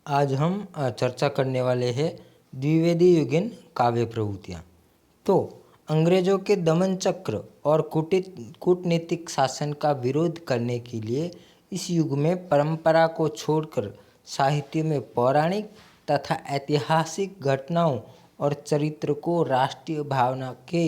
आज हम चर्चा करने वाले हैं द्विवेदी युगीन काव्य प्रवृत्तियाँ। तो अंग्रेजों के दमन चक्र और कूटनीतिक शासन का विरोध करने के लिए इस युग में परंपरा को छोड़कर साहित्य में पौराणिक तथा ऐतिहासिक घटनाओं और चरित्र को राष्ट्रीय भावना के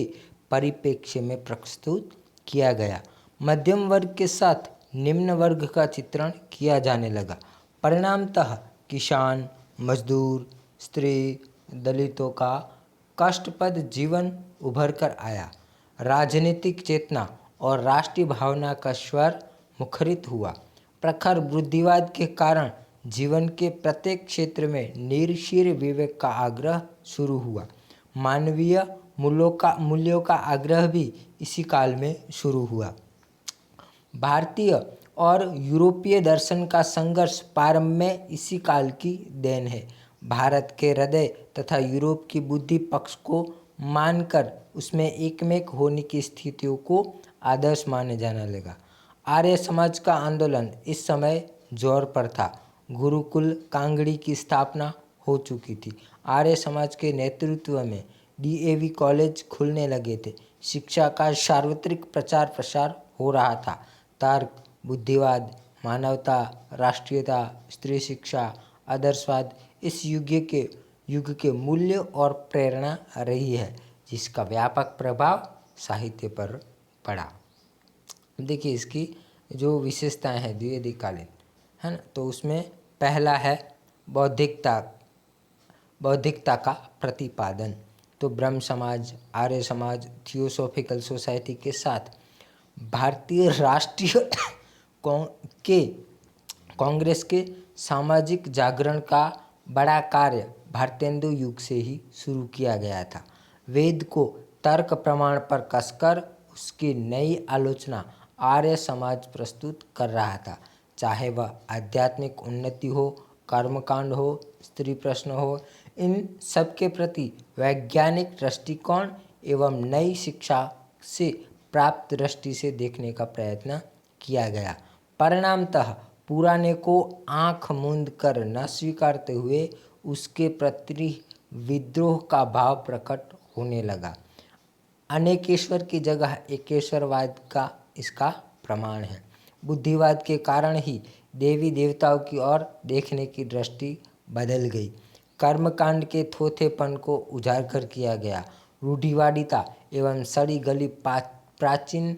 परिप्रेक्ष्य में प्रस्तुत किया गया। मध्यम वर्ग के साथ निम्न वर्ग का चित्रण किया जाने लगा। परिणामतः किसान, मजदूर, स्त्री, दलितों का कष्टप्रद जीवन उभर कर आया। राजनीतिक चेतना और राष्ट्रीय भावना का स्वर मुखरित हुआ। प्रखर बुद्धिवाद के कारण जीवन के प्रत्येक क्षेत्र में निरशीर विवेक का आग्रह शुरू हुआ। मानवीय मूल्यों का आग्रह भी इसी काल में शुरू हुआ। भारतीय और यूरोपीय दर्शन का संघर्ष प्रारंभ में इसी काल की देन है। भारत के हृदय तथा यूरोप की बुद्धि पक्ष को मानकर उसमें एकमेक होने की स्थितियों को आदर्श माने जाने लगा। आर्य समाज का आंदोलन इस समय जोर पर था। गुरुकुल कांगड़ी की स्थापना हो चुकी थी। आर्य समाज के नेतृत्व में डीएवी कॉलेज खुलने लगे थे। शिक्षा का सार्वत्रिक प्रचार प्रसार हो रहा था। तर्क, बुद्धिवाद, मानवता, राष्ट्रीयता, स्त्री शिक्षा, आदर्शवाद इस युग के मूल्य और प्रेरणा रही है, जिसका व्यापक प्रभाव साहित्य पर पड़ा। देखिए इसकी जो विशेषताएं हैं द्विवेदीकालीन, है ना, तो उसमें पहला है बौद्धिकता का प्रतिपादन। तो ब्रह्म समाज, आर्य समाज, थियोसॉफिकल सोसाइटी के साथ भारतीय राष्ट्रीय कांग्रेस के सामाजिक जागरण का बड़ा कार्य भारतेंदु युग से ही शुरू किया गया था। वेद को तर्क प्रमाण पर कसकर उसकी नई आलोचना आर्य समाज प्रस्तुत कर रहा था। चाहे वह आध्यात्मिक उन्नति हो, कर्मकांड हो, स्त्री प्रश्न हो, इन सब के प्रति वैज्ञानिक दृष्टिकोण एवं नई शिक्षा से प्राप्त दृष्टि से देखने का प्रयत्न किया गया। परिणामतः पुराने को आंख मूंद कर न स्वीकारते हुए उसके प्रति विद्रोह का भाव प्रकट होने लगा। अनेकेश्वर की जगह एकेश्वरवाद का इसका प्रमाण है। बुद्धिवाद के कारण ही देवी देवताओं की ओर देखने की दृष्टि बदल गई। कर्मकांड के थोथेपन को उजागर किया गया। रूढ़िवादिता एवं सड़ी गली प्राचीन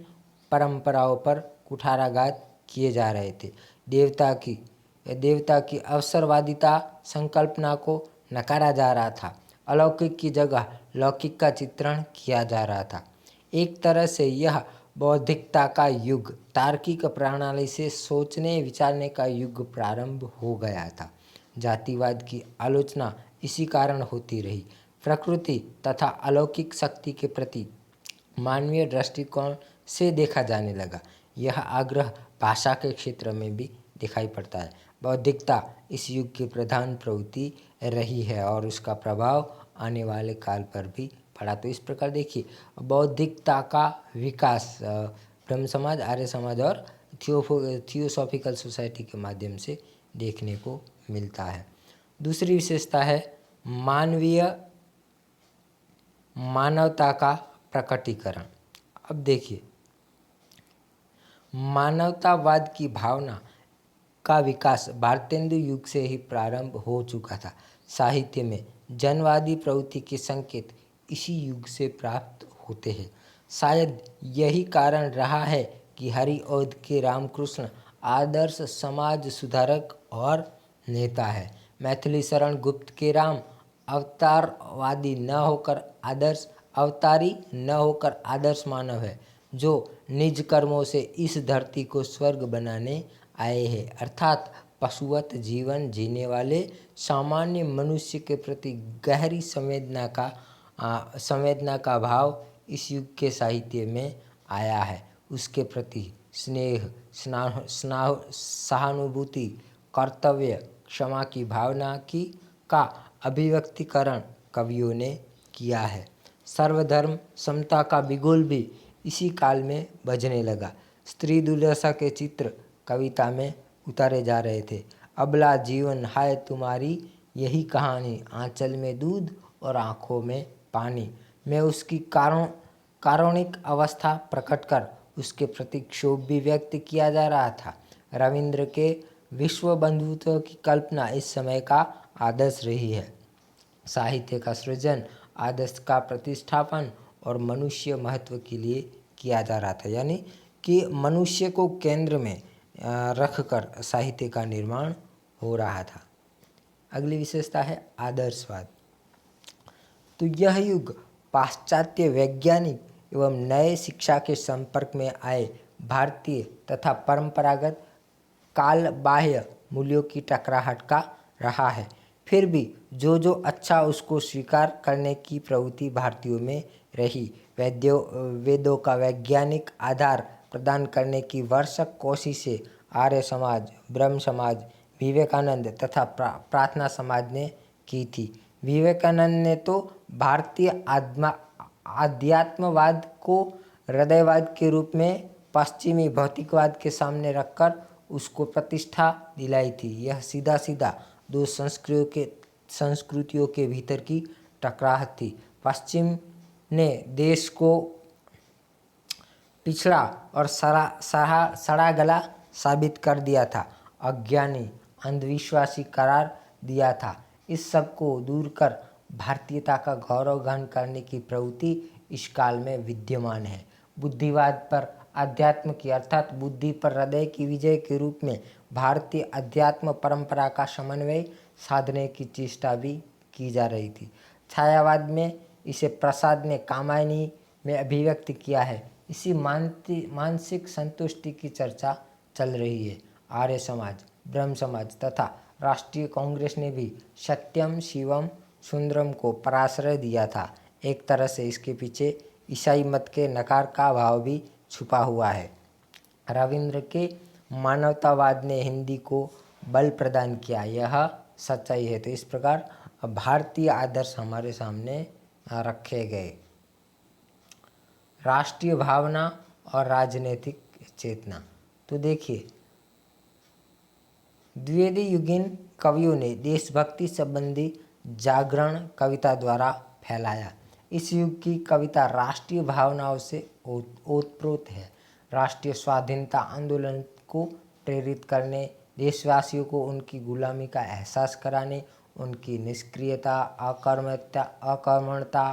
परंपराओं पर कुठाराघात किए जा रहे थे। देवता की अवसरवादिता संकल्पना को नकारा जा रहा था। अलौकिक की जगह लौकिक का चित्रण किया जा रहा था। एक तरह से यह बौद्धिकता का युग, तार्किक प्रणाली से सोचने विचारने का युग प्रारंभ हो गया था। जातिवाद की आलोचना इसी कारण होती रही। प्रकृति तथा अलौकिक शक्ति के प्रति मानवीय दृष्टिकोण से देखा जाने लगा। यह आग्रह भाषा के क्षेत्र में भी दिखाई पड़ता है। बौद्धिकता इस युग की प्रधान प्रवृत्ति रही है और उसका प्रभाव आने वाले काल पर भी पड़ा। तो इस प्रकार देखिए बौद्धिकता का विकास ब्रह्म समाज, आर्य समाज और थियोसॉफिकल सोसाइटी के माध्यम से देखने को मिलता है। दूसरी विशेषता है मानवता का प्रकटीकरण। अब देखिए मानवतावाद की भावना का विकास भारतेंदु युग से ही प्रारंभ हो चुका था। साहित्य में जनवादी प्रवृत्ति के संकेत इसी युग से प्राप्त होते हैं। शायद यही कारण रहा है कि हरिऔध के रामकृष्ण आदर्श समाज सुधारक और नेता है। मैथिली शरण गुप्त के राम अवतारी न होकर आदर्श मानव है, जो निज कर्मों से इस धरती को स्वर्ग बनाने आए हैं, अर्थात पशुवत जीवन जीने वाले सामान्य मनुष्य के प्रति गहरी संवेदना का भाव इस युग के साहित्य में आया है। उसके प्रति स्नेह, सहानुभूति, कर्तव्य, क्षमा की भावना का अभिव्यक्तिकरण कवियों ने किया है। सर्वधर्म समता का बिगुल भी इसी काल में बजने लगा। स्त्री दुर्दशा के चित्र कविता में उतारे जा रहे थे। अबला जीवन हाय तुम्हारी यही कहानी, आंचल में दूध और आँखों में पानी। मैं उसकी कारुणिक अवस्था प्रकट कर उसके प्रति क्षोभ भी व्यक्त किया जा रहा था। रविंद्र के विश्व बंधुत्व की कल्पना इस समय का आदर्श रही है। साहित्य का सृजन आदर्श का प्रतिष्ठापन और मनुष्य महत्व के लिए किया जा रहा था, यानी कि मनुष्य को केंद्र में रखकर साहित्य का निर्माण हो रहा था। अगली विशेषता है आदर्शवाद। तो यह युग पाश्चात्य वैज्ञानिक एवं नए शिक्षा के संपर्क में आए भारतीय तथा परंपरागत काल बाह्य मूल्यों की टकराहट का रहा है। फिर भी जो अच्छा उसको स्वीकार करने की प्रवृत्ति भारतीयों में रही। वेदों का वैज्ञानिक आधार प्रदान करने की भरसक कोशिशें आर्य समाज, ब्रह्म समाज, विवेकानंद तथा प्रार्थना समाज ने की थी। विवेकानंद ने तो भारतीय आध्यात्मवाद को हृदयवाद के रूप में पश्चिमी भौतिकवाद के सामने रखकर उसको प्रतिष्ठा दिलाई थी। यह सीधा सीधा दो संस्कृतियों के भीतर की टकराहट थी। पश्चिम ने देश को पिछड़ा और सड़ा गला साबित कर दिया था, अज्ञानी अंधविश्वासी करार दिया था। इस सब को दूर कर भारतीयता का गौरव गान करने की प्रवृत्ति इस काल में विद्यमान है। बुद्धिवाद पर अध्यात्म की अर्थात बुद्धि पर हृदय की विजय के रूप में भारतीय अध्यात्म परंपरा का समन्वय साधने की चेष्टा भी की जा रही थी। छायावाद में इसे प्रसाद ने कामायनी में अभिव्यक्त किया है। इसी मानसिक संतुष्टि की चर्चा चल रही है। आर्य समाज, ब्रह्म समाज तथा राष्ट्रीय कांग्रेस ने भी सत्यम शिवम सुंदरम को पराश्रय दिया था। एक तरह से इसके पीछे ईसाई मत के नकार का भाव भी छुपा हुआ है। रविंद्र के मानवतावाद ने हिंदी को बल प्रदान किया, यह सच्चाई है। तो इस प्रकार भारतीय आदर्श हमारे सामने रखे गए। राष्ट्रीय भावना और राजनीतिक चेतना। तो देखिए, द्विवेदी युगीन कवियों ने देशभक्ति संबंधी जागरण कविता द्वारा फैलाया। इस युग की कविता राष्ट्रीय भावनाओं से ओतप्रोत है। राष्ट्रीय स्वाधीनता आंदोलन को प्रेरित करने, देशवासियों को उनकी गुलामी का एहसास कराने, उनकी निष्क्रियता, अकर्मण्यता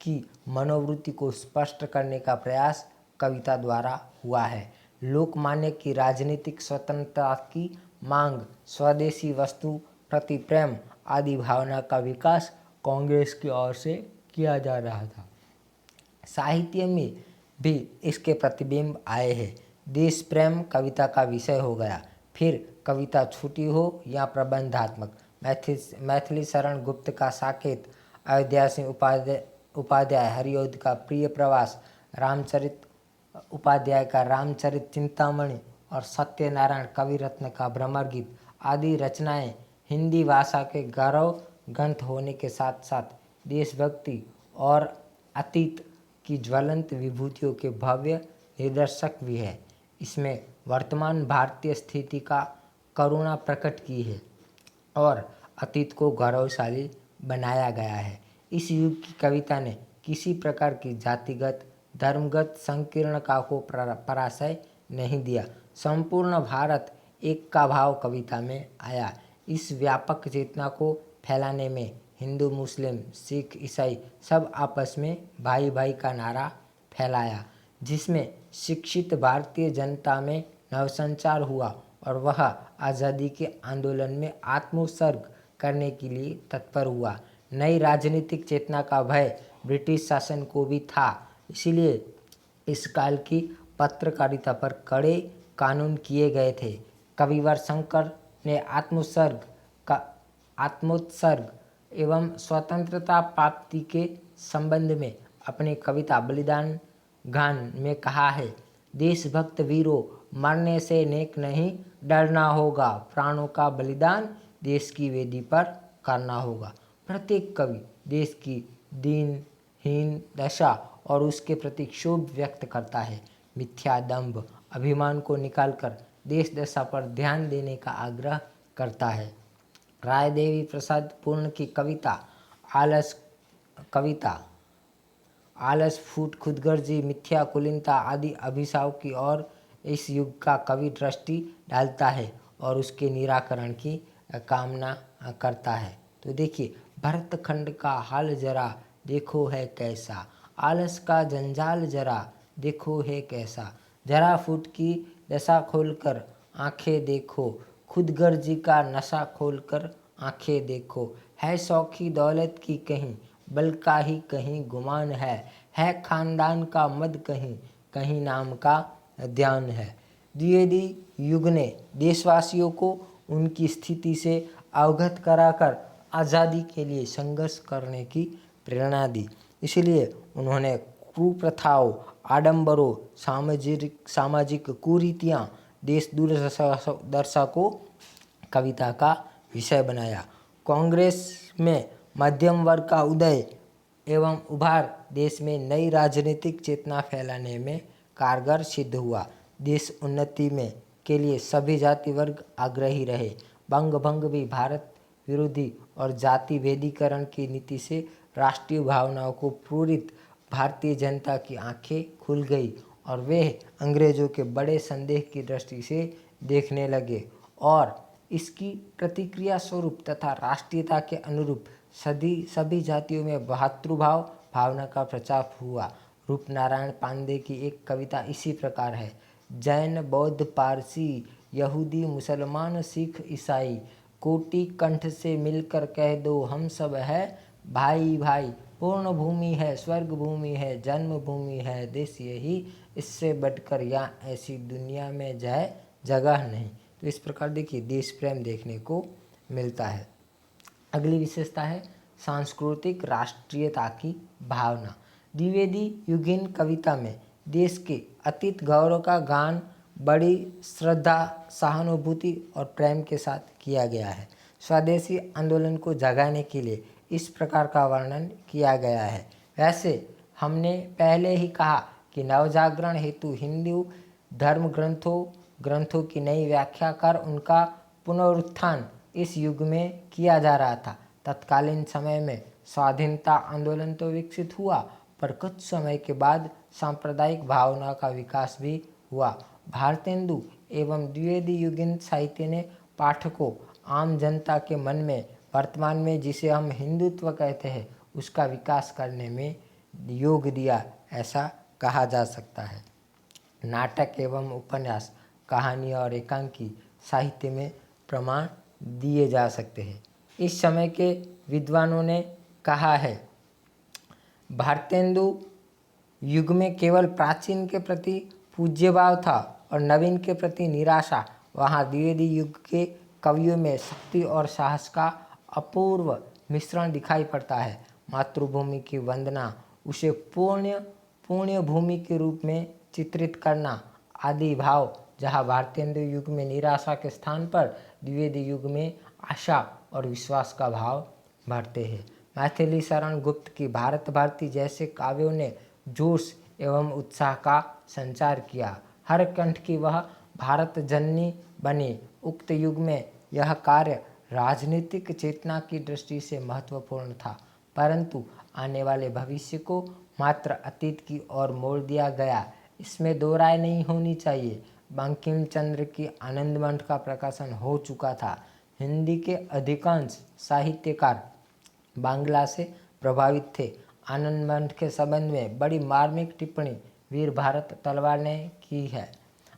की मनोवृत्ति को स्पष्ट करने का प्रयास कविता द्वारा हुआ है। लोकमान्य की राजनीतिक स्वतंत्रता की मांग, स्वदेशी वस्तु प्रति प्रेम आदि भावना का विकास कांग्रेस की ओर से किया जा रहा था। साहित्य में भी इसके प्रतिबिंब आए हैं। देश प्रेम कविता का विषय हो गया। फिर कविता छोटी हो या प्रबंधात्मक, मैथिली शरण गुप्त का साकेत, अयोध्या सिंह उपाध्याय हरिऔध का प्रिय प्रवास, रामचरित उपाध्याय का रामचरित चिंतामणि और सत्यनारायण कविरत्न का भ्रमर गीत आदि रचनाएं हिंदी भाषा के गौरव ग्रंथ होने के साथ साथ देशभक्ति और अतीत की ज्वलंत विभूतियों के भव्य निदर्शक भी है। इसमें वर्तमान भारतीय स्थिति का करुणा प्रकट की है और अतीत को गौरवशाली बनाया गया है। इस युग की कविता ने किसी प्रकार की जातिगत, धर्मगत संकीर्णता को पराजय नहीं दिया। संपूर्ण भारत एक का भाव कविता में आया। इस व्यापक चेतना को फैलाने में हिंदू, मुस्लिम, सिख, ईसाई सब आपस में भाई भाई का नारा फैलाया, जिसमें शिक्षित भारतीय जनता में नवसंचार हुआ और वह आज़ादी के आंदोलन में आत्मोत्सर्ग करने के लिए तत्पर हुआ। नई राजनीतिक चेतना का भय ब्रिटिश शासन को भी था, इसीलिए इस काल की पत्रकारिता पर कड़े कानून किए गए थे। कविवर शंकर ने आत्मोत्सर्ग एवं स्वतंत्रता प्राप्ति के संबंध में अपनी कविता बलिदान गान में कहा है, देशभक्त वीरों मरने से नेक नहीं, डरना होगा, प्राणों का बलिदान देश की वेदी पर करना होगा। प्रत्येक कवि देश की दीनहीन दशा और उसके प्रति क्षोभ व्यक्त करता है। मिथ्या, दंभ, अभिमान को निकालकर देश दशा पर ध्यान देने का आग्रह करता है। राय देवी प्रसाद पूर्ण की कविता आलस, फूट, खुदगर्जी, मिथ्या, कुलीनता आदि अभिशापों की ओर इस युग का कवि दृष्टि डालता है और उसके निराकरण की कामना करता है। तो देखिए, भरतखंड का हाल जरा देखो है कैसा, आलस का जंजाल जरा देखो है कैसा, जरा फूट की दशा खोलकर आंखें देखो, खुदगर्जी का नशा खोलकर आंखें देखो, है शौकी दौलत की कहीं बल का ही कहीं गुमान है खानदान का मद कहीं कहीं नाम का ध्यान है। द्विवेदी युग ने देशवासियों को उनकी स्थिति से अवगत कराकर आज़ादी के लिए संघर्ष करने की प्रेरणा दी। इसलिए उन्होंने कुप्रथाओं, आडंबरों, सामाजिक कुरीतियाँ, देश दुर्दशा को कविता का विषय बनाया। कांग्रेस में मध्यम वर्ग का उदय एवं उभार देश में नई राजनीतिक चेतना फैलाने में कारगर सिद्ध हुआ। देश उन्नति में के लिए सभी जाति वर्ग आग्रही रहे। बंग भंग भी भारत विरोधी और जाति भेदीकरण की नीति से राष्ट्रीय भावनाओं को पूरित भारतीय जनता की आंखें खुल गई और वे अंग्रेजों के बड़े संदेह की दृष्टि से देखने लगे और इसकी प्रतिक्रिया स्वरूप तथा राष्ट्रीयता के अनुरूप सभी जातियों में भातृभाव भावना का प्रचार हुआ। रूपनारायण पांडे की एक कविता इसी प्रकार है। जैन, बौद्ध, पारसी, यहूदी, मुसलमान, सिख, ईसाई, कोटि कंठ से मिलकर कह दो हम सब है भाई भाई, पूर्ण भूमि है स्वर्ग भूमि है, जन्म भूमि है देश यही, इससे बढ़कर यहाँ ऐसी दुनिया में जगह नहीं। तो इस प्रकार देखिए देश प्रेम देखने को मिलता है। अगली विशेषता है सांस्कृतिक राष्ट्रीयता की भावना। द्विवेदी युगीन कविता में देश के अतीत गौरव का गान बड़ी श्रद्धा, सहानुभूति और प्रेम के साथ किया गया है। स्वदेशी आंदोलन को जगाने के लिए इस प्रकार का वर्णन किया गया है। वैसे हमने पहले ही कहा कि नवजागरण हेतु हिंदू धर्म ग्रंथों की नई व्याख्या कर उनका पुनरुत्थान इस युग में किया जा रहा था। तत्कालीन समय में स्वाधीनता आंदोलन तो विकसित हुआ, पर कुछ समय के बाद सांप्रदायिक भावना का विकास भी हुआ। भारतेंदु एवं द्विवेदी युगीन साहित्य ने पाठकों, आम जनता के मन में वर्तमान में जिसे हम हिंदुत्व कहते हैं उसका विकास करने में योग दिया, ऐसा कहा जा सकता है। नाटक एवं उपन्यास, कहानी और एकांकी साहित्य में प्रमाण दिए जा सकते हैं। इस समय के विद्वानों ने कहा है, भारतेंदु युग में केवल प्राचीन के प्रति पूज्यभाव था और नवीन के प्रति निराशा। वहाँ द्विवेदी युग के कवियों में शक्ति और साहस का अपूर्व मिश्रण दिखाई पड़ता है। मातृभूमि की वंदना, उसे पुण्य भूमि के रूप में चित्रित करना आदि भाव जहाँ भारतेंदु युग में निराशा के स्थान पर द्विवेदी युग में आशा और विश्वास का भाव भरते हैं। मैथिली शरण गुप्त की भारत भारती जैसे काव्यों ने जोश एवं उत्साह का संचार किया। हर कंठ की वह भारत जननी बनी। उक्त युग में यह कार्य राजनीतिक चेतना की दृष्टि से महत्वपूर्ण था, परंतु आने वाले भविष्य को मात्र अतीत की ओर मोड़ दिया गया, इसमें दो राय नहीं होनी चाहिए। बंकिम चंद्र की आनंद मंठ का प्रकाशन हो चुका था। हिंदी के अधिकांश साहित्यकार बांग्ला से प्रभावित थे। आनंद मंठ के संबंध में बड़ी मार्मिक टिप्पणी वीर भारत तलवार ने की है।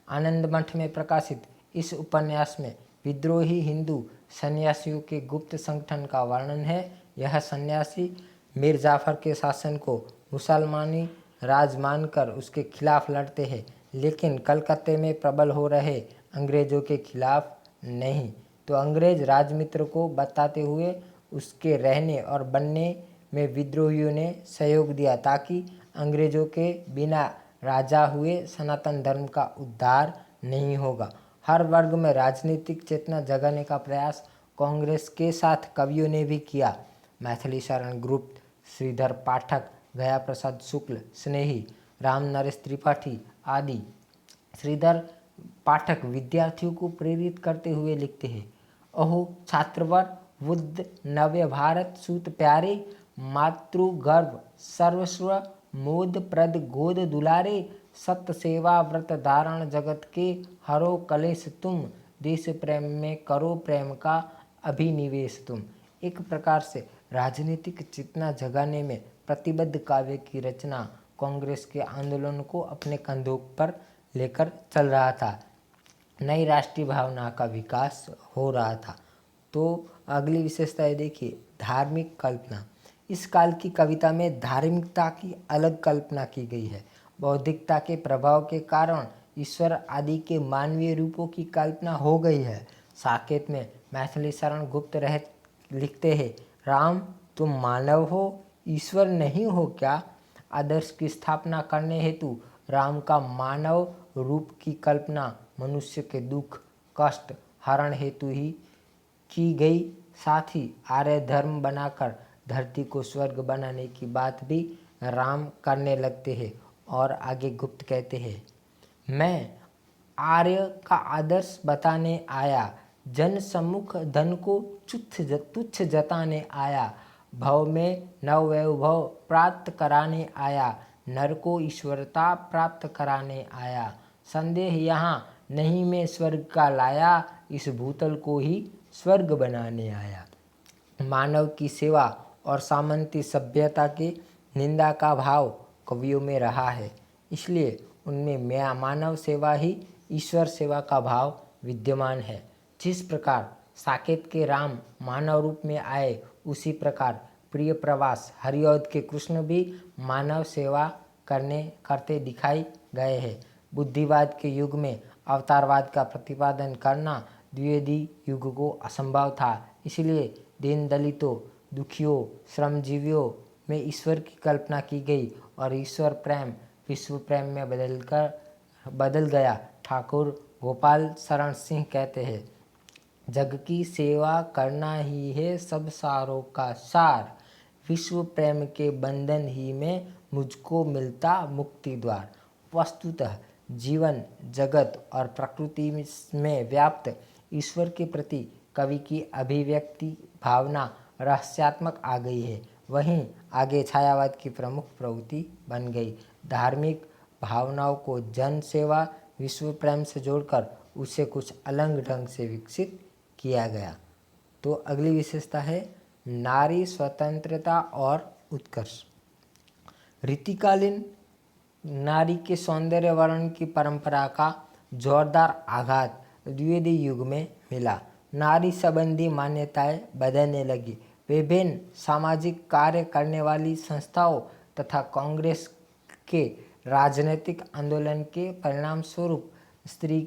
आनंद मंठ में प्रकाशित इस उपन्यास में विद्रोही हिंदू सन्यासियों के गुप्त संगठन का वर्णन है। यह सन्यासी मीर जाफर के शासन को मुसलमानी राज मानकर उसके खिलाफ लड़ते हैं, लेकिन कलकत्ते में प्रबल हो रहे अंग्रेजों के खिलाफ नहीं। तो अंग्रेज राजमित्र को बताते हुए उसके रहने और बनने में विद्रोहियों ने सहयोग दिया, ताकि अंग्रेजों के बिना राजा हुए सनातन धर्म का उद्धार नहीं होगा। हर वर्ग में राजनीतिक चेतना जगाने का प्रयास कांग्रेस के साथ कवियों ने भी किया। मैथिली शरण गुप्त, श्रीधर पाठक, गया प्रसाद शुक्ल, स्नेही, राम नरेश त्रिपाठी आदि। श्रीधर पाठक विद्यार्थियों को प्रेरित करते हुए लिखते हैं अहो छात्रवर बुद्ध नव्य भारत सूत प्यारे, मातृगर्भ सर्वस्व मोद प्रद गोद दुलारे, सत्य सेवा व्रत धारण जगत के, हरो कलेश तुम, देश प्रेम में करो प्रेम का अभिनिवेश तुम। एक प्रकार से राजनीतिक चेतना जगाने में प्रतिबद्ध काव्य की रचना कांग्रेस के आंदोलन को अपने कंधों पर लेकर चल रहा था। नई राष्ट्रीय भावना का विकास हो रहा था। तो अगली विशेषता है, देखिए धार्मिक कल्पना। इस काल की कविता में धार्मिकता की अलग कल्पना की गई है। बौद्धिकता के प्रभाव के कारण ईश्वर आदि के मानवीय रूपों की कल्पना हो गई है। साकेत में मैथिली शरण गुप्त रह लिखते हैं, राम तुम मानव हो, ईश्वर नहीं हो क्या। आदर्श की स्थापना करने हेतु राम का मानव रूप की कल्पना मनुष्य के दुख कष्ट हरण हेतु ही की गई। साथ ही आर्य धर्म बनाकर धरती को स्वर्ग बनाने की बात भी राम करने लगते हैं। और आगे गुप्त कहते हैं, मैं आर्य का आदर्श बताने आया, जन सम्मुख धन को तुच्छ जताने आया, भव में नव वैभव प्राप्त कराने आया, नर को ईश्वरता प्राप्त कराने आया। संदेह यहाँ नहीं मैं स्वर्ग का लाया, इस भूतल को ही स्वर्ग बनाने आया। मानव की सेवा और सामंती सभ्यता के निंदा का भाव कवियों में रहा है, इसलिए उनमें मानव सेवा ही ईश्वर सेवा का भाव विद्यमान है। जिस प्रकार साकेत के राम मानव रूप में आए, उसी प्रकार प्रिय प्रवास हरिऔध के कृष्ण भी मानव सेवा करते दिखाई गए हैं। बुद्धिवाद के युग में अवतारवाद का प्रतिपादन करना द्विवेदी युग को असंभव था, इसलिए दीन दलितों दुखियों श्रमजीवियों में ईश्वर की कल्पना की गई और ईश्वर प्रेम विश्व प्रेम में बदल गया। ठाकुर गोपाल शरण सिंह कहते हैं, जग की सेवा करना ही है सब सारों का सार, विश्व प्रेम के बंधन ही में मुझको मिलता मुक्ति द्वार। वस्तुतः जीवन जगत और प्रकृति में व्याप्त ईश्वर के प्रति कवि की अभिव्यक्ति भावना रहस्यात्मक आ गई है। वहीं आगे छायावाद की प्रमुख प्रवृत्ति बन गई। धार्मिक भावनाओं को जन सेवा विश्व प्रेम से जोड़कर उसे कुछ अलग ढंग से विकसित किया गया। तो अगली विशेषता है नारी स्वतंत्रता और उत्कर्ष। रीतिकालीन नारी के सौंदर्य वर्णन की परंपरा का जोरदार आघात द्विवेदी युग में मिला। नारी संबंधी मान्यताएं बदलने लगी। विभिन्न सामाजिक कार्य करने वाली संस्थाओं तथा कांग्रेस के राजनीतिक आंदोलन के परिणाम स्वरूप स्त्री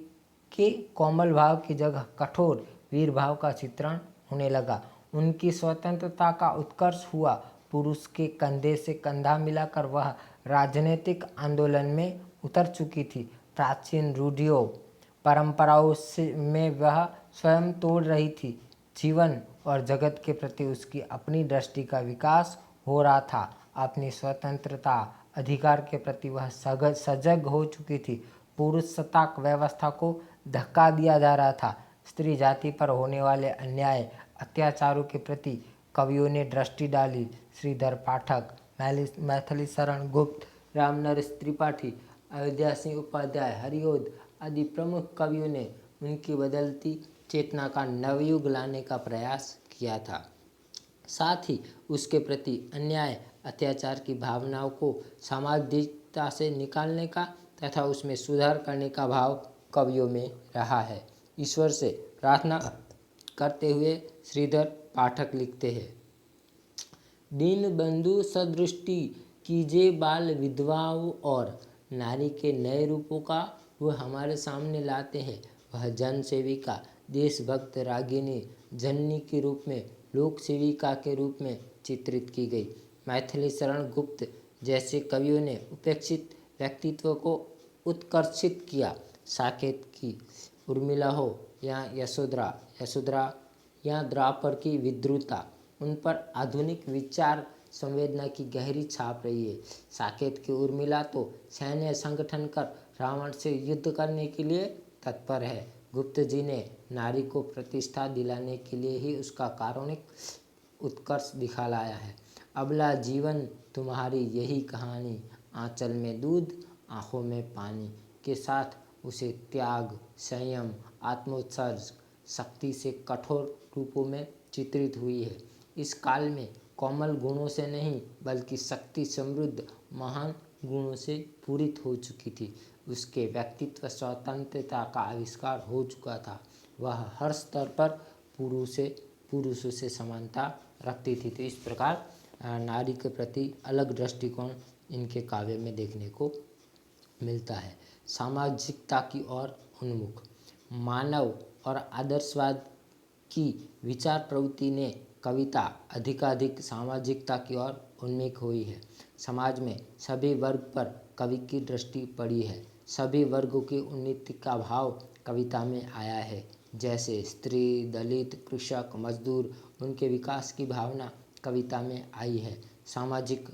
के कोमल भाव की जगह कठोर वीर भाव का चित्रण होने लगा। उनकी स्वतंत्रता का उत्कर्ष हुआ। पुरुष के कंधे से कंधा मिलाकर वह राजनीतिक आंदोलन में उतर चुकी थी। प्राचीन रूढ़ियों परंपराओं में वह स्वयं तोड़ रही थी। जीवन और जगत के प्रति उसकी अपनी दृष्टि का विकास हो रहा था। अपनी स्वतंत्रता अधिकार के प्रति वह सजग हो चुकी थी। पुरुष सत्ताक व्यवस्था को धक्का दिया जा रहा था। स्त्री जाति पर होने वाले अन्याय अत्याचारों के प्रति कवियों ने दृष्टि डाली। श्रीधर पाठक, मैथिली शरण गुप्त, रामनरेश त्रिपाठी, अयोध्या सिंह उपाध्याय, हरिऔध आदि प्रमुख कवियों ने उनकी बदलती चेतना का नवयुग लाने का प्रयास किया था। साथ ही उसके प्रति अन्याय अत्याचार की भावनाओं को सामाजिकता से निकालने का तथा उसमें सुधार करने का भाव कवियों में रहा है। ईश्वर से प्रार्थना करते हुए श्रीधर पाठक लिखते हैं, दीन बंधु सदृष्टि कीजिए बाल विधवाओं और नारी के नए रूपों का वह हमारे सामने लाते हैं। वह जन सेविका देशभक्त रागिनी जननी के रूप में लोक सेविका के रूप में चित्रित की गई। मैथिली शरण गुप्त जैसे कवियों ने उपेक्षित व्यक्तित्व को उत्कर्षित किया। साकेत की उर्मिला हो या यशोधरा या द्रापर की विद्रुता, उन पर आधुनिक विचार संवेदना की गहरी छाप रही है। साकेत की उर्मिला तो सैन्य संगठन कर रावण से युद्ध करने के लिए तत्पर है। गुप्त जी ने नारी को प्रतिष्ठा दिलाने के लिए ही उसका कारुणिक उत्कर्ष दिखलाया है। अबला जीवन तुम्हारी यही कहानी, आंचल में दूध आँखों में पानी के साथ उसे त्याग, संयम, आत्मोत्सर्ग, शक्ति से कठोर रूपों में चित्रित हुई है। इस काल में कोमल गुणों से नहीं बल्कि शक्ति समृद्ध महान गुणों से पूरित हो चुकी थी। उसके व्यक्तित्व स्वतंत्रता का आविष्कार हो चुका था। वह हर स्तर पर पुरुषों से समानता रखती थी। तो इस प्रकार नारी के प्रति अलग दृष्टिकोण इनके काव्य में देखने को मिलता है। सामाजिकता की ओर उन्मुख मानव और आदर्शवाद की विचार प्रवृत्ति ने कविता अधिकाधिक सामाजिकता की ओर उन्मुख हुई है। समाज में सभी वर्ग पर कवि की दृष्टि पड़ी है। सभी वर्गों की उन्नति का भाव कविता में आया है। जैसे स्त्री, दलित, कृषक, मजदूर, उनके विकास की भावना कविता में आई है। सामाजिक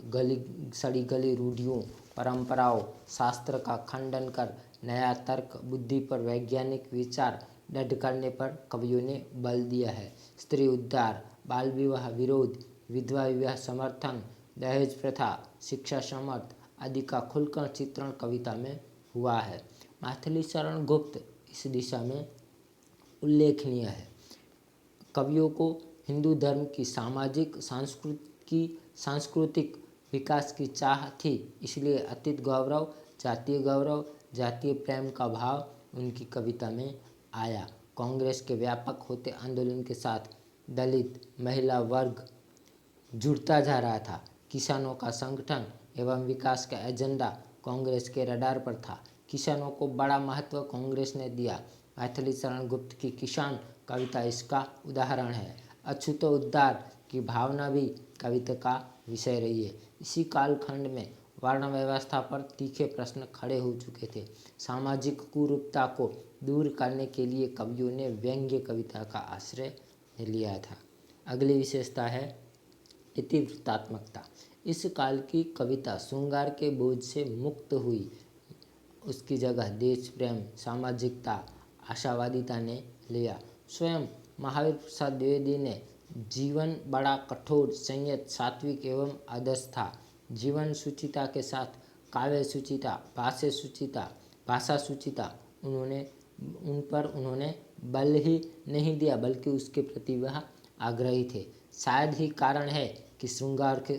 सड़ी गली रूढ़ियों, परंपराओं, शास्त्र का खंडन कर नया तर्क, बुद्धि पर वैज्ञानिक विचार दृढ़ करने पर कवियों ने बल दिया है। स्त्री उद्धार, बाल विवाह विरोध, विधवा विवाह समर्थन, दहेज प्रथा, शिक्षा समर्थ आदि का खुलकर चित्रण कविता में हुआ है। मैथिली शरण गुप्त इस दिशा में उल्लेखनीय है। कवियों को हिंदू धर्म की सांस्कृतिक विकास की चाह थी, इसलिए अतीत गौरव, जातीय प्रेम का भाव उनकी कविता में आया। कांग्रेस के व्यापक होते आंदोलन के साथ दलित, महिला वर्ग जुड़ता जा रहा था। किसानों का संगठन एवं विकास का एजेंडा कांग्रेस के रडार पर था। किसानों को बड़ा महत्व कांग्रेस ने दिया। मैथिली शरण गुप्त की किसान कविता इसका उदाहरण है। अछूतो उद्धार की भावना भी कविता का विषय रही है। इसी कालखंड में वर्ण व्यवस्था पर तीखे प्रश्न खड़े हो चुके थे। सामाजिक कुरूपता को दूर करने के लिए कवियों ने व्यंग्य कविता का आश्रय लिया था। अगली विशेषता है इतिवृत्तात्मकता। इस काल की कविता श्रृंगार के बोझ से मुक्त हुई। उसकी जगह देश प्रेम, सामाजिकता, आशावादिता ने लिया। स्वयं महावीर प्रसाद द्विवेदी ने जीवन बड़ा कठोर, संयत, सात्विक एवं आदर्श था। जीवन सुचिता के साथ काव्य सुचिता, भाषा सुचिता उन पर उन्होंने बल ही नहीं दिया बल्कि उसके प्रति वह आग्रही थे। शायद ही कारण है कि श्रृंगार के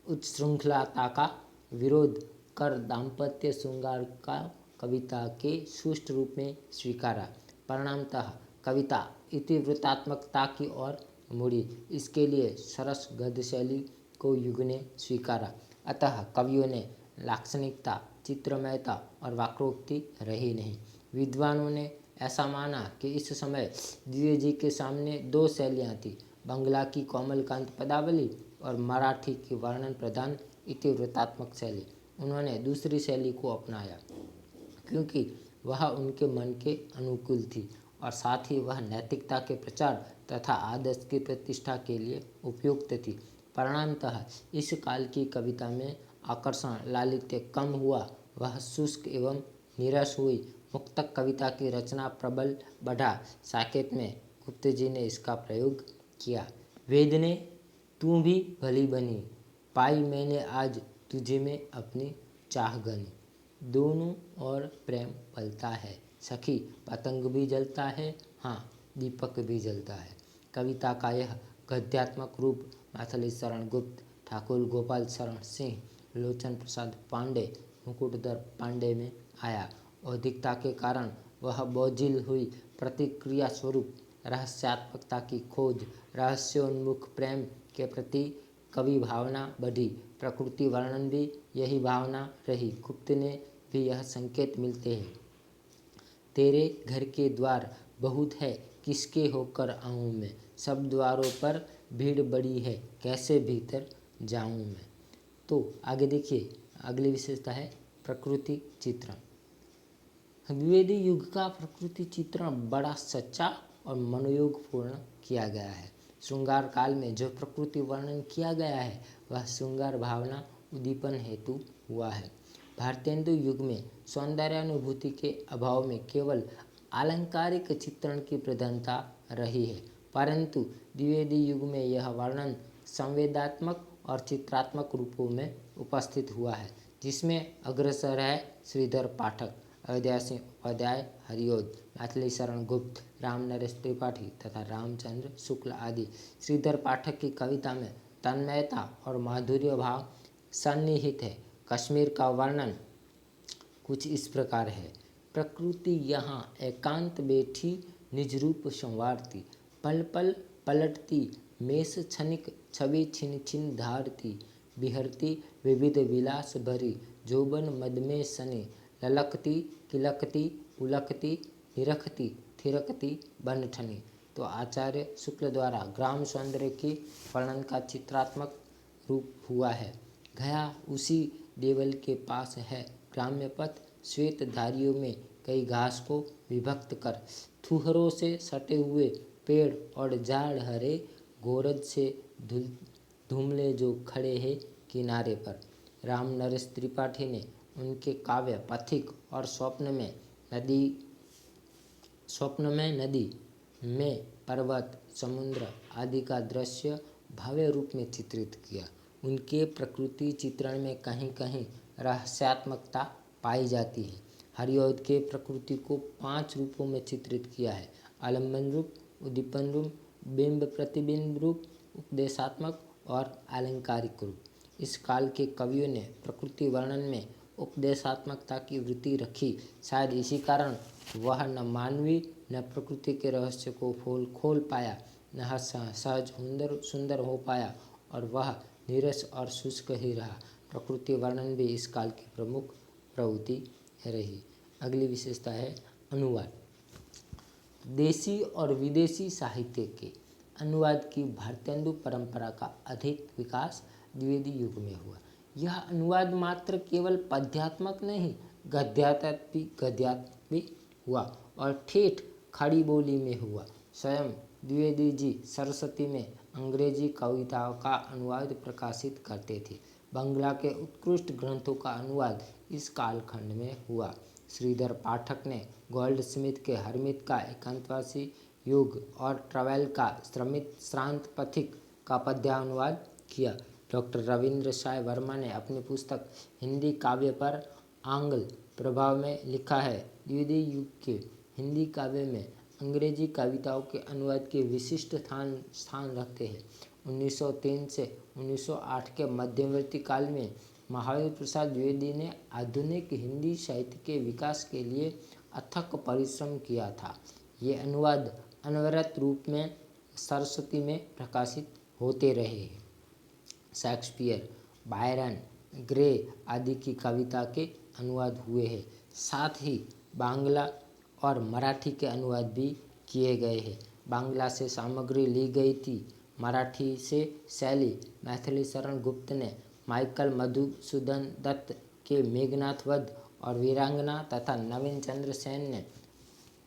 उच्छृंखलता का विरोध कर दाम्पत्य श्रृंगार का कविता के सुष्ठ रूप में स्वीकारा। परिणामतः कविता इतिवृत्तात्मकता की ओर मुड़ी। इसके लिए सरस गद्य शैली को युग ने स्वीकारा। अतः कवियों ने लाक्षणिकता, चित्रमयता और वाक्रोक्ति रही नहीं। विद्वानों ने ऐसा माना कि इस समय द्विवेदी के सामने दो शैलियाँ थीं, बंगला की कोमलकांत पदावली और मराठी की वर्णन प्रधान इतिवृत्तात्मक शैली। उन्होंने दूसरी शैली को अपनाया क्योंकि वह उनके मन के अनुकूल थी और साथ ही वह नैतिकता के प्रचार तथा आदर्श की प्रतिष्ठा के लिए उपयुक्त थी। परिणामतः इस काल की कविता में आकर्षण, लालित्य कम हुआ, वह शुष्क एवं नीरस हुई। मुक्तक कविता की रचना प्रबल बढ़ा। साकेत में गुप्त जी ने इसका प्रयोग किया। वेद ने तू भी भली बनी, पाई मैंने आज तुझे में अपनी चाह गनी। दोनों ओर प्रेम पलता है, सखी पतंग भी जलता है, हाँ दीपक भी जलता है। कविता का यह गद्यात्मक रूप मैथिली शरण गुप्त, ठाकुर गोपाल शरण सिंह, लोचन प्रसाद पांडे, मुकुटधर पांडे में आया। औधिकता के कारण वह बोझिल हुई। प्रतिक्रिया स्वरूप रहस्यात्मकता की खोज, रहस्योन्मुख प्रेम के प्रति कवि भावना बढ़ी। प्रकृति वर्णन भी यही भावना रही। गुप्त ने भी यह संकेत मिलते हैं। तेरे घर के द्वार बहुत है, किसके होकर आऊँ मैं, सब द्वारों पर भीड़ बड़ी है, कैसे भीतर जाऊँ मैं। तो आगे देखिए, अगली विशेषता है प्रकृति चित्रण। द्विवेदी युग का प्रकृति चित्रण बड़ा सच्चा और मनोयोगपूर्ण किया गया है। श्रृंगार काल में जो प्रकृति वर्णन किया गया है वह श्रृंगार भावना उद्दीपन हेतु हुआ है। भारतेंदु युग में सौंदर्यानुभूति के अभाव में केवल आलंकारिक चित्रण की प्रधानता रही है, परंतु द्विवेदी युग में यह वर्णन संवेदात्मक और चित्रात्मक रूपों में उपस्थित हुआ है, जिसमें अग्रसर है श्रीधर पाठक, अयोध्या सिंह उपाध्याय, हरिओद, मैथिली शरण गुप्त, राम नरेश त्रिपाठी तथा रामचंद्र शुक्ल आदि। श्रीधर पाठक की कविता में तन्मयता और माधुर्य भाव सन्निहित है। कश्मीर का वर्णन कुछ इस प्रकार है। प्रकृति यहाँ एकांत बैठी निज रूप संवारती, पल पल पलटती मेष क्षणिक छवि छिन छिन धारती, बिहरती विविध विलास भरी जोबन मद में सने, ललकती किलकती उलकती निरखती थिरकती बनठनी। तो आचार्य शुक्ल द्वारा ग्राम सौंदर्य के वर्णन का चित्रात्मक रूप हुआ है। गया उसी देवल के पास है ग्राम्य पथ, श्वेत धारियों में कई घास को विभक्त कर, थुहरों से सटे हुए पेड़ और झाड़ हरे गोरज से धुमले जो खड़े हैं किनारे पर। राम नरेश त्रिपाठी ने उनके काव्य पथिक और स्वप्न में नदी में पर्वत समुद्र आदि का दृश्य भव्य रूप में चित्रित किया। उनके प्रकृति चित्रण में कहीं कहीं रहस्यात्मकता पाई जाती है। हरिओद के प्रकृति को 5 रूपों में चित्रित किया है: आलम्बन रूप, उद्दीपन रूप, बिंब प्रतिबिंब रूप, उपदेशात्मक और आलंकारिक रूप। इस काल के कवियों ने प्रकृति वर्णन में उपदेशात्मकता की वृत्ति रखी। शायद इसी कारण वह न मानवीय न प्रकृति के रहस्य को खोल पाया, न सहज सुंदर हो पाया, और वह नीरस और शुष्क ही रहा। प्रकृति वर्णन भी इस काल की प्रमुख प्रवृत्ति रही। अगली विशेषता है अनुवाद। देशी और विदेशी साहित्य के अनुवाद की भारतेंदु परंपरा का अधिक विकास द्विवेदी युग में हुआ। यह अनुवाद मात्र केवल पद्यात्मक नहीं, गद्यात्मक भी हुआ और ठेठ खड़ी बोली में हुआ। स्वयं द्विवेदी जी सरस्वती में अंग्रेजी कविताओं का अनुवाद प्रकाशित करते थे। बंगला के उत्कृष्ट ग्रंथों का अनुवाद इस कालखंड में हुआ। श्रीधर पाठक ने गोल्ड स्मिथ के हरमित का एकांतवासी युग और ट्रैवल का श्रांत पथिक का पद्यानुवाद किया। डॉक्टर रविंद्र साय वर्मा ने अपनी पुस्तक हिंदी काव्य पर आंग्ल प्रभाव में लिखा है, द्विवेदी युग के हिंदी काव्य में अंग्रेजी कविताओं के अनुवाद के विशिष्ट स्थान रखते हैं। 1903 से 1908 के मध्यवर्ती काल में महावीर प्रसाद द्विवेदी ने आधुनिक हिंदी साहित्य के विकास के लिए अथक परिश्रम किया था। ये अनुवाद अनवरत रूप में सरस्वती में प्रकाशित होते रहे हैं। शेक्सपियर, बायरन, ग्रे आदि की कविता के अनुवाद हुए हैं। साथ ही बांग्ला और मराठी के अनुवाद भी किए गए हैं। बांग्ला से सामग्री ली गई थी, मराठी से शैली मैथिली शरण गुप्त ने माइकल मधुसूदन दत्त के मेघनाथ वध और वीरांगना तथा नवीन चंद्र सेन ने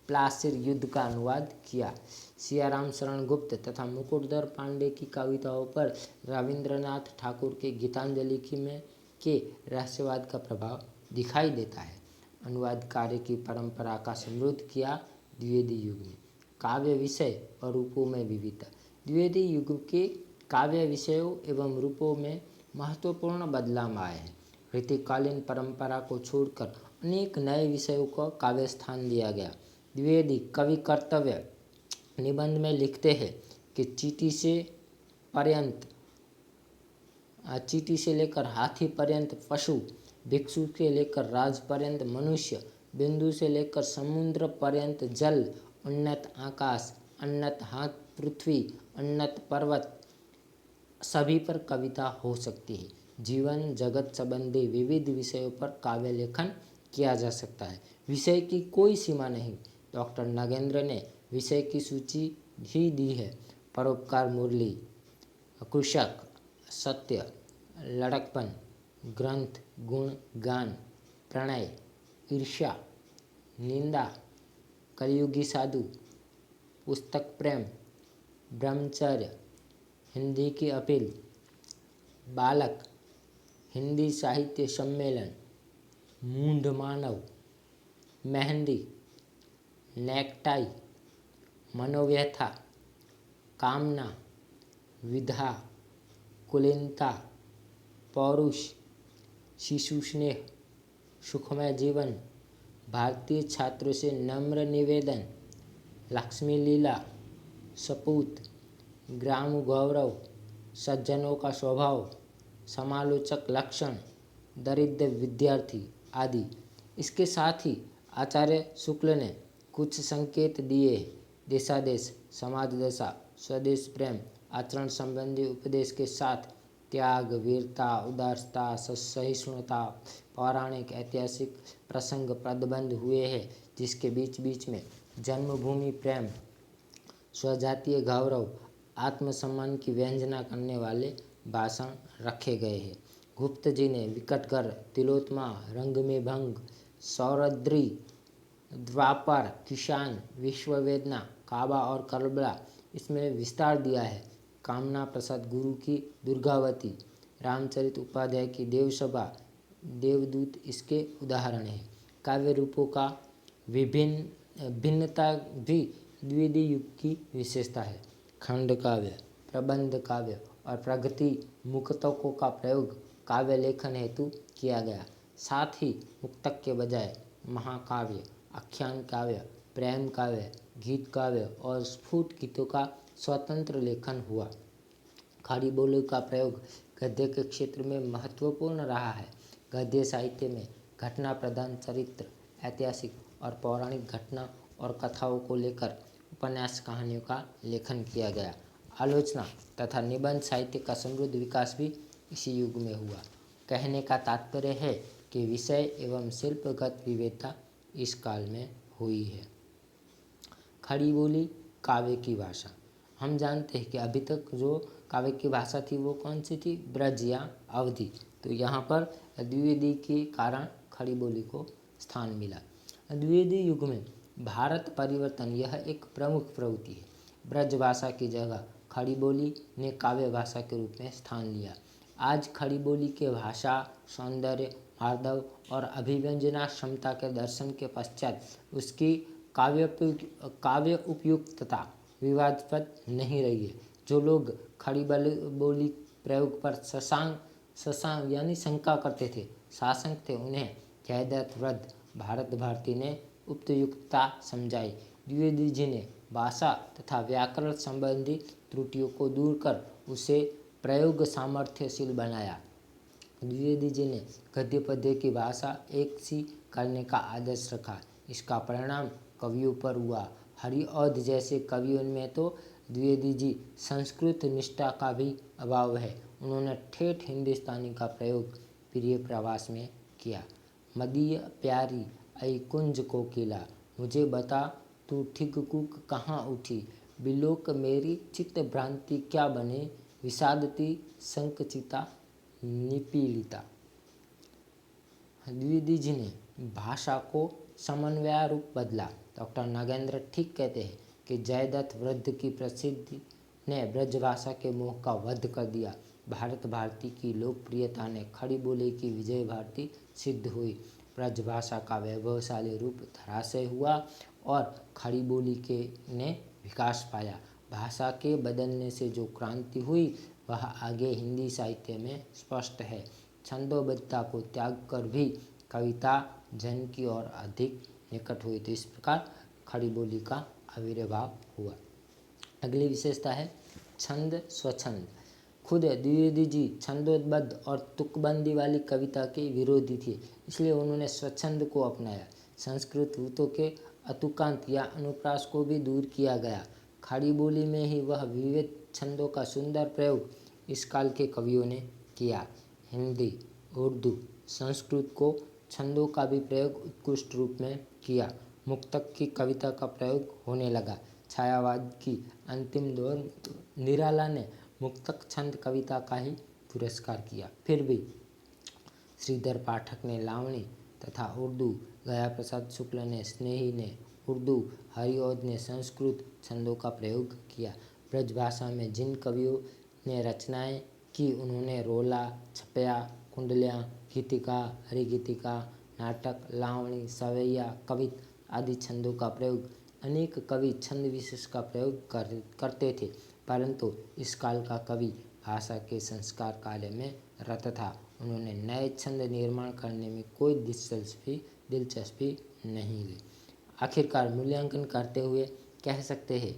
प्लासिर युद्ध का अनुवाद किया। सियाराम शरण गुप्त तथा मुकुटधर पांडे की कविताओं पर रविंद्रनाथ ठाकुर के गीतांजलि के रहस्यवाद का प्रभाव दिखाई देता है। अनुवाद कार्य की परंपरा का समृद्ध किया द्विवेदी युग में। काव्य विषय और रूपों में विविधता। द्विवेदी युग के काव्य विषयों एवं रूपों में महत्वपूर्ण बदलाव आए हैं। ऋतुकालीन परंपरा को छोड़कर अनेक नए विषयों को काव्य स्थान दिया गया। द्विवेदी कवि कर्तव्य निबंध में लिखते हैं कि चींटी से लेकर हाथी पर्यंत पशु, भिक्षु से लेकर राज पर्यंत मनुष्य, बिंदु से लेकर समुद्र पर्यंत जल, उन्नत आकाश, उन्नत हाथ पृथ्वी, उन्नत पर्वत, सभी पर कविता हो सकती है। जीवन जगत संबंधी विविध विषयों पर काव्य लेखन किया जा सकता है। विषय की कोई सीमा नहीं। डॉक्टर नगेंद्र ने विषय की सूची ही दी है: परोपकार, मुरली, कृषक, सत्य, लड़कपन, ग्रंथ, गुण, गान, प्रणय, ईर्ष्या, निंदा, कलयुगी साधु, पुस्तक प्रेम, ब्रह्मचर्य, हिंदी की अपील, बालक, हिंदी साहित्य सम्मेलन, मूढ़ मानव, मेहंदी, नेकटाई, मनोव्यथा, कामना, विधा, कुलीनता, पौरुष, शिशु स्नेह, सुखमय जीवन, भारतीय छात्रों से नम्र निवेदन, लक्ष्मी लीला, सपूत, ग्राम गौरव, सज्जनों का स्वभाव, समालोचक लक्षण, दरिद्र विद्यार्थी आदि। इसके साथ ही आचार्य शुक्ल ने कुछ संकेत दिए। देशादेश, समाज दशा, स्वदेश प्रेम, आचरण संबंधी उपदेश के साथ त्याग, वीरता, उदारता, सहिष्णुता, पौराणिक ऐतिहासिक प्रसंग पदबंध हुए हैं, जिसके बीच बीच में जन्मभूमि प्रेम, स्वजातीय गौरव, आत्मसम्मान की व्यंजना करने वाले भाषण रखे गए हैं। गुप्त जी ने विकटकर, तिलोत्तमा, रंग में भंग, सौरद्री, द्वापर, किसान, विश्ववेदना, काबा और करबला इसमें विस्तार दिया है। कामना प्रसाद गुरु की दुर्गावती, रामचरित उपाध्याय की देवसभा, देवदूत इसके उदाहरण हैं। काव्य रूपों का भिन्नता भी द्विवेदी युग की विशेषता है। खंड काव्य, प्रबंध काव्य और प्रगति मुक्तकों का प्रयोग काव्य लेखन हेतु किया गया। साथ ही मुक्तक के बजाय महाकाव्य, आख्यान काव्य, प्रेम काव्य, गीत काव्य और स्फुट गीतों का स्वतंत्र लेखन हुआ। खड़ी बोली का प्रयोग गद्य के क्षेत्र में महत्वपूर्ण रहा है। गद्य साहित्य में घटना प्रधान चरित्र, ऐतिहासिक और पौराणिक घटना और कथाओं को लेकर उपन्यास, कहानियों का लेखन किया गया। आलोचना तथा निबंध साहित्य का समृद्ध विकास भी इसी युग में हुआ। कहने का तात्पर्य है कि विषय एवं शिल्पगत विविधता इस काल में हुई है। खड़ी बोली काव्य की भाषा। हम जानते हैं कि अभी तक जो काव्य की भाषा थी वो कौन सी थी? ब्रज या अवधी। तो यहाँ पर द्विवेदी के कारण खड़ी बोली को स्थान मिला। द्विवेदी युग में भारत परिवर्तन यह एक प्रमुख प्रवृत्ति है। ब्रज भाषा की जगह खड़ी बोली ने काव्य भाषा के रूप में स्थान लिया। आज खड़ी बोली के भाषा, सौंदर्य, मार्दव और अभिव्यंजना क्षमता के दर्शन के पश्चात उसकी काव्य उपयुक्तता विवादास्पद नहीं रही है। जो लोग खड़ी बोली प्रयोग पर शशांक यानी शंका करते थे, शासक थे, उन्हें जयद्रथ वृद्ध भारत भारती ने उपयुक्तता समझाई। द्विवेदी जी ने भाषा तथा व्याकरण संबंधी त्रुटियों को दूर कर उसे प्रयोग सामर्थ्यशील बनाया। द्विवेदी जी ने गद्य पद्य की भाषा एक सी करने का आदर्श रखा। इसका परिणाम कवियों पर हुआ। हरिऔध जैसे कवियों में तो द्विवेदी जी संस्कृत निष्ठा का भी अभाव है। उन्होंने ठेठ हिंदुस्तानी का प्रयोग प्रिय प्रवास में किया। मदीय प्यारी ऐ कुंज कोकिला, मुझे बता तू ठीक कूक कहाँ उठी, बिलोक मेरी चित्त भ्रांति क्या बने, विषादती संकचिता निपीड़िता। द्विवेदी जी ने भाषा को समन्वय रूप बदला। डॉक्टर नागेंद्र ठीक कहते हैं कि जयद्रथ वृद्ध की प्रसिद्धि ने ब्रजभाषा के मोह का वध कर दिया। भारत भारती की लोकप्रियता ने खड़ी बोली की विजय भारती सिद्ध हुई। ब्रजभाषा का वैभवशाली रूप धराशायी हुआ और खड़ी बोली के ने विकास पाया। भाषा के बदलने से जो क्रांति हुई वह आगे हिंदी साहित्य में स्पष्ट है। छंदोबद्धता को त्याग कर भी कविता जन की ओर अधिक निकट हुई। तो इस प्रकार खड़ी बोली का आविर्भाव हुआ। अगली विशेषता है छंद स्वच्छंद। खुद द्विवेदी जी छंदोबद्ध और तुकबंदी वाली कविता के विरोधी थे, इसलिए उन्होंने स्वच्छंद को अपनाया। संस्कृत वृत्तों के अतुकांत या अनुप्रास को भी दूर किया गया। खड़ी बोली में ही वह विविध छंदों का सुंदर प्रयोग इस काल के कवियों ने किया। हिंदी, उर्दू, संस्कृत को छंदों का भी प्रयोग उत्कृष्ट रूप में किया। मुक्तक की कविता का प्रयोग होने लगा। छायावाद की अंतिम दौर निराला ने मुक्तक छंद कविता का ही पुरस्कार किया। फिर भी श्रीधर पाठक ने लावणी तथा उर्दू, गया प्रसाद शुक्ल ने स्नेही ने उर्दू, हरिऔध ने संस्कृत छंदों का प्रयोग किया। ब्रजभाषा में जिन कवियों ने रचनाएं की उन्होंने रोला, छपया, कुंडलियाँ, गीतिका, हरिगीतिका, नाटक, लावणी, सवैया, कवित आदि छंदों का प्रयोग अनेक कवि छंद विशेष का प्रयोग करते थे, परंतु इस काल का कवि भाषा के संस्कार कार्य में रत था। उन्होंने नए छंद निर्माण करने में कोई दिलचस्पी नहीं ली। आखिरकार मूल्यांकन करते हुए कह सकते हैं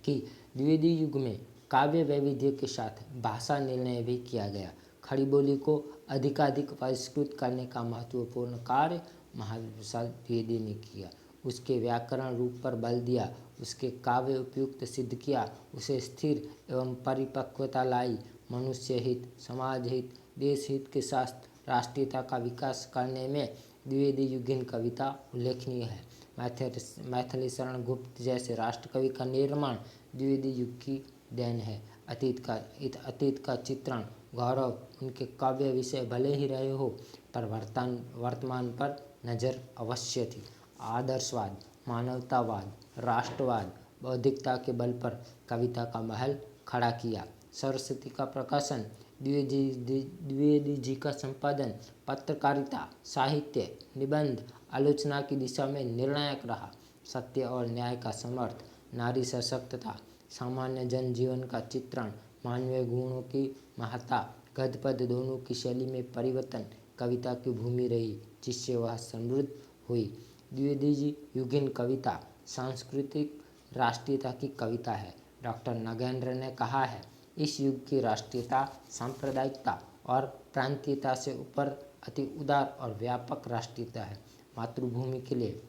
कि द्विवेदी युग में काव्य वैविध्य के साथ भाषा निर्णय भी किया गया। खड़ी बोली को अधिकाधिक परिष्कृत करने का महत्वपूर्ण कार्य महावीर प्रसाद द्विवेदी ने किया। उसके व्याकरण रूप पर बल दिया, उसके काव्य उपयुक्त सिद्ध किया, उसे स्थिर एवं परिपक्वता लाई। मनुष्य हित, समाज हित, देश हित के साथ राष्ट्रीयता का विकास करने में द्विवेदी युगीन कविता उल्लेखनीय है। मैथिली शरण गुप्त जैसे राष्ट्रकवि का निर्माण द्विवेदी युग की देन है। अतीत का चित्रण गौरव उनके काव्य विषय भले ही रहे हो, पर वर्तमान पर नज़र अवश्य थी। आदर्शवाद, मानवतावाद, राष्ट्रवाद, बौद्धिकता के बल पर कविता का महल खड़ा किया। सरस्वती का प्रकाशन, द्विवेदी जी का संपादन पत्रकारिता, साहित्य, निबंध, आलोचना की दिशा में निर्णायक रहा। सत्य और न्याय का समर्थ, नारी सशक्तता, सामान्य जनजीवन का चित्रण, मानवीय गुणों की महत्ता, गद्य पद्य दोनों की शैली में परिवर्तन कविता की भूमि रही, जिससे वह समृद्ध हुई। द्विवेदी जी युगीन कविता सांस्कृतिक राष्ट्रीयता की कविता है। डॉक्टर नगेंद्र ने कहा है, इस युग की राष्ट्रीयता सांप्रदायिकता और प्रांतीयता से ऊपर अति उदार और व्यापक राष्ट्रीयता है। मातृभूमि के लिए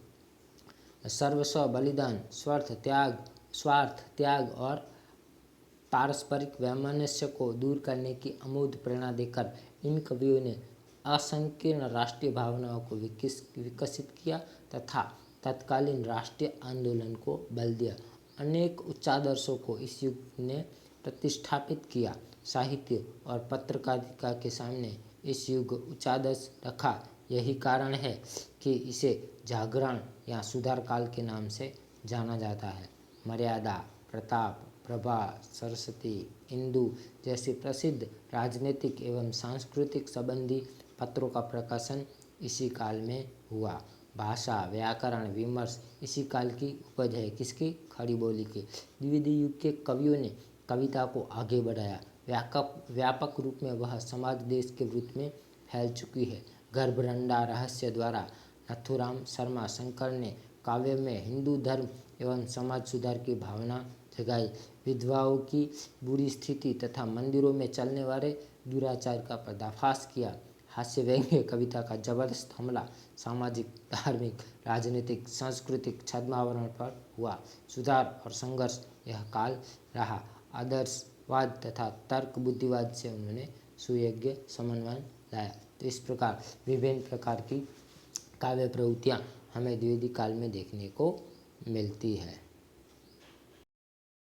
सर्वस्व बलिदान, स्वार्थ त्याग और पारस्परिक वैमनस्य को दूर करने की अमोघ प्रेरणा देकर इन कवियों ने असंकीर्ण राष्ट्रीय भावनाओं को विकसित किया तथा तत्कालीन राष्ट्रीय आंदोलन को बल दिया। अनेक उच्चादर्शों को इस युग ने प्रतिष्ठापित किया। साहित्य और पत्रकारिता के सामने इस युग उच्चादर्श रखा। यही कारण है कि इसे जागरण या सुधार काल के नाम से जाना जाता है। मर्यादा, प्रताप, प्रभा, सरस्वती, इंदु जैसे प्रसिद्ध राजनीतिक एवं सांस्कृतिक संबंधी पत्रों का प्रकाशन इसी काल में हुआ। भाषा, व्याकरण, विमर्श इसी काल की उपज है। किसकी? खड़ी बोली की। द्विवेदी युग के कवियों ने कविता को आगे बढ़ाया। व्यापक रूप में वह समाज देश के वृत्त में फैल चुकी है। गर्भरंडा रहस्य द्वारा नथुराम शर्मा शंकर ने काव्य में हिंदू धर्म एवं समाज सुधार की भावना जगाई। विधवाओं की बुरी स्थिति तथा मंदिरों में चलने वाले दुराचार का पर्दाफाश किया। हास्य व्यंग्य कविता का जबरदस्त हमला सामाजिक, धार्मिक, राजनीतिक, सांस्कृतिक छद्मावरण पर हुआ। सुधार और संघर्ष यह काल रहा। आदर्शवाद तथा तर्क बुद्धिवाद से उन्होंने सुयोग्य समन्वय लाया। तो इस प्रकार विभिन्न प्रकार की काव्य प्रवृत्तियाँ हमें द्विवेदी काल में देखने को मिलती है।